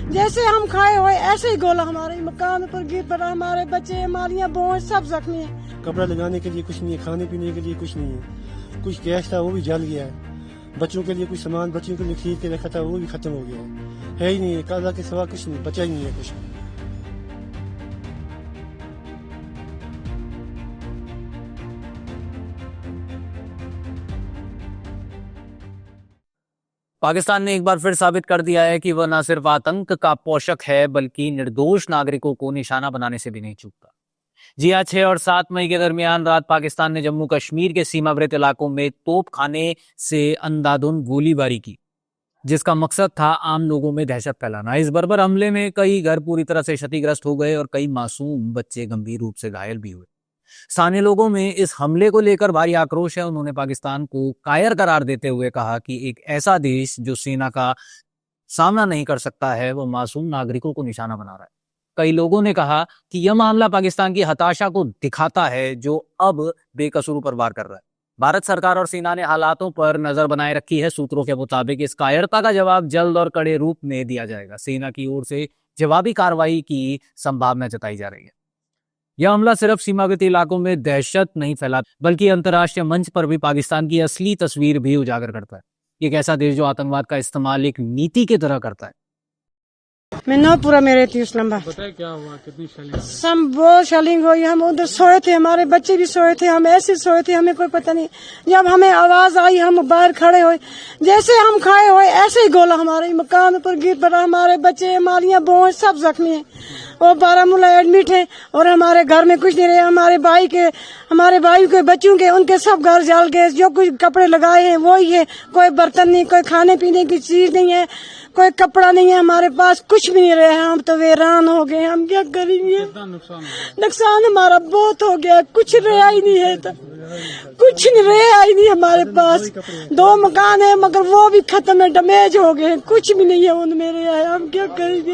जैसे हम खाए हुए ऐसे ही गोला हमारे मकान पर गिर पड़ा, हमारे बच्चे मालियां भैंस सब जख्मी है। कपड़ा लगाने के लिए कुछ नहीं है, खाने पीने के लिए कुछ नहीं है, कुछ गैस था वो भी जल गया है, बच्चों के लिए कुछ सामान बच्चों के लिए खरीद के रखा था वो भी खत्म हो गया है ही नहीं है, काला के सिवा कुछ नहीं बचा ही नहीं है कुछ। पाकिस्तान ने एक बार फिर साबित कर दिया है कि वह न सिर्फ आतंक का पोषक है बल्कि निर्दोष नागरिकों को निशाना बनाने से भी नहीं चूकता। जी हाँ, 6 और 7 मई के दरमियान रात पाकिस्तान ने जम्मू कश्मीर के सीमावर्ती इलाकों में तोप खाने से अंधाधुंध गोलीबारी की, जिसका मकसद था आम लोगों में दहशत फैलाना। इस बर्बर हमले में कई घर पूरी तरह से क्षतिग्रस्त हो गए और कई मासूम बच्चे गंभीर रूप से घायल भी हुए। स्थानीय लोगों में इस हमले को लेकर भारी आक्रोश है। उन्होंने पाकिस्तान को कायर करार देते हुए कहा कि एक ऐसा देश जो सेना का सामना नहीं कर सकता है वो मासूम नागरिकों को निशाना बना रहा है। कई लोगों ने कहा कि यह मामला पाकिस्तान की हताशा को दिखाता है जो अब बेकसूर पर वार कर रहा है। भारत सरकार और सेना ने हालातों पर नजर बनाए रखी है। सूत्रों के मुताबिक इस कायरता का जवाब जल्द और कड़े रूप में दिया जाएगा। सेना की ओर से जवाबी कार्रवाई की संभावना जताई जा रही है। यह हमला सिर्फ सीमावर्ती इलाकों में दहशत नहीं फैला बल्कि अंतर्राष्ट्रीय मंच पर भी पाकिस्तान की असली तस्वीर भी उजागर करता है। एक ऐसा देश जो आतंकवाद का इस्तेमाल एक नीति की तरह करता है। मैं नौपुरा में रहती हूँ इस्लामाबाद। बताए क्या हुआ, कितनी शेलिंग? सब बहुत शेलिंग हुई, हम उधर सोए थे, हमारे बच्चे भी सोए थे, हम ऐसे सोए थे, हमें कोई पता नहीं। जब हमें आवाज आई हम बाहर खड़े हुए, जैसे हम खाए हुए ऐसे ही गोला हमारे मकान पर गिर पड़ा, हमारे बच्चे मालियां भैंस सब जख्मी है। वो बारामूला एडमिट है और हमारे घर में कुछ नहीं रहे। हमारे भाई के बच्चों के उनके सब घर जल गए, जो कुछ कपड़े लगाए हैं वही है, कोई बर्तन नहीं, कोई खाने पीने की चीज नहीं है, कोई कपड़ा नहीं है, हमारे पास कुछ भी नहीं रहे। हम तो वीरान हो गए, हम क्या करेंगे? नुकसान हमारा बहुत हो गया, कुछ रहा ही नहीं है, तो कुछ नहीं रहा ही नहीं हमारे पास। 2 मकान है मगर वो भी खत्म है, डैमेज हो गए, कुछ भी नहीं है उनमें रहा है। हम क्या करेंगे?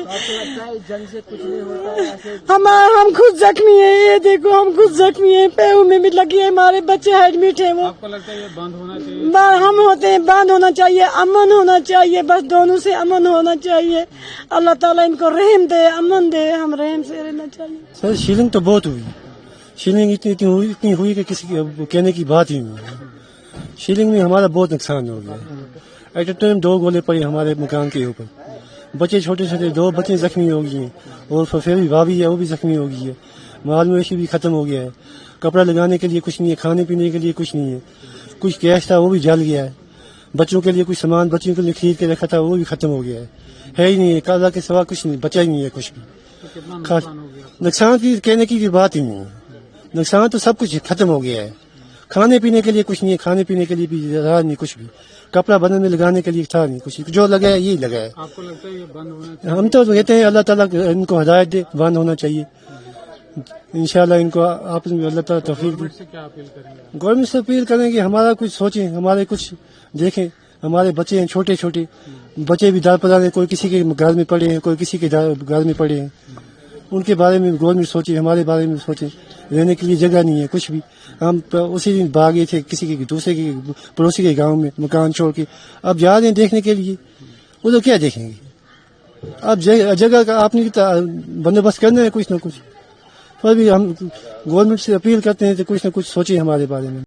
हम खुद जख्मी है, ये देखो हम खुद जख्मी है, पैरों में भी लगी है, हमारे बच्चे एडमिट है। वो आपको लगता है ये बंद होना चाहिए? हम होते हैं बंद होना चाहिए, अमन होना चाहिए, बस दोनों से अमन होना चाहिए। अल्लाह ताला इनको रहम दे, अमन दे, हम रहम से रहना चाहिए। सर शीलिंग तो बहुत हुई, शीलिंग इतनी हुई कि किसी की कहने की बात ही नहीं। शीलिंग में हमारा बहुत नुकसान हो गया। एट ए टाइम 2 गोले पड़े हमारे मकान के ऊपर, बच्चे छोटे छोटे 2 बच्चे जख्मी हो गए हैं और फफेरी भाभी है वो भी जख्मी हो गई है। माल मवेशी भी खत्म हो गया है, कपड़ा लगाने के लिए कुछ नहीं है, खाने पीने के लिए कुछ नहीं है, कुछ गैस था वो भी जल गया है, बच्चों के लिए कुछ सामान बच्चों के लिए खरीद के रखा था वो भी खत्म हो गया है ही नहीं है, काला के सिवा कुछ नहीं बचा ही नहीं है कुछ भी। खास नुकसान की कहने की भी बात ही नहीं है, नुकसान तो सब कुछ खत्म हो गया है। खाने पीने के लिए कुछ नहीं है, खाने पीने के लिए भी रहा नहीं कुछ भी, कपड़ा बदन में लगाने के लिए था नहीं कुछ, जो लगा है यही लगा है। आपको लगता है ये बंद होना चाहिए? हम तो कहते हैं अल्लाह ताला इनको हिदायत दे, बंद होना चाहिए इंशाल्लाह। इनको आपस में अल्लाह ताला तौफीक दे। से क्या अपील करेंगे? गवर्नमेंट से अपील करेंगे हमारा कुछ सोचें, हमारे कुछ देखें, हमारे बच्चे हैं छोटे छोटे बच्चे भी दार पदार हैं, कोई किसी के घर में पड़े हैं, कोई किसी के घर में पड़े हैं, उनके बारे में गवर्नमेंट सोचे, हमारे बारे में सोचे। रहने के लिए जगह नहीं है कुछ भी, हम उसी दिन भागे थे किसी के दूसरे के पड़ोसी के गांव में मकान छोड़ के, अब जा रहे हैं देखने के लिए, वो तो क्या देखेंगे? अब जगह का आपने बंदोबस्त करना है कुछ ना कुछ, पर भी हम गवर्नमेंट से अपील करते हैं कि कुछ ना कुछ सोचे हमारे बारे में।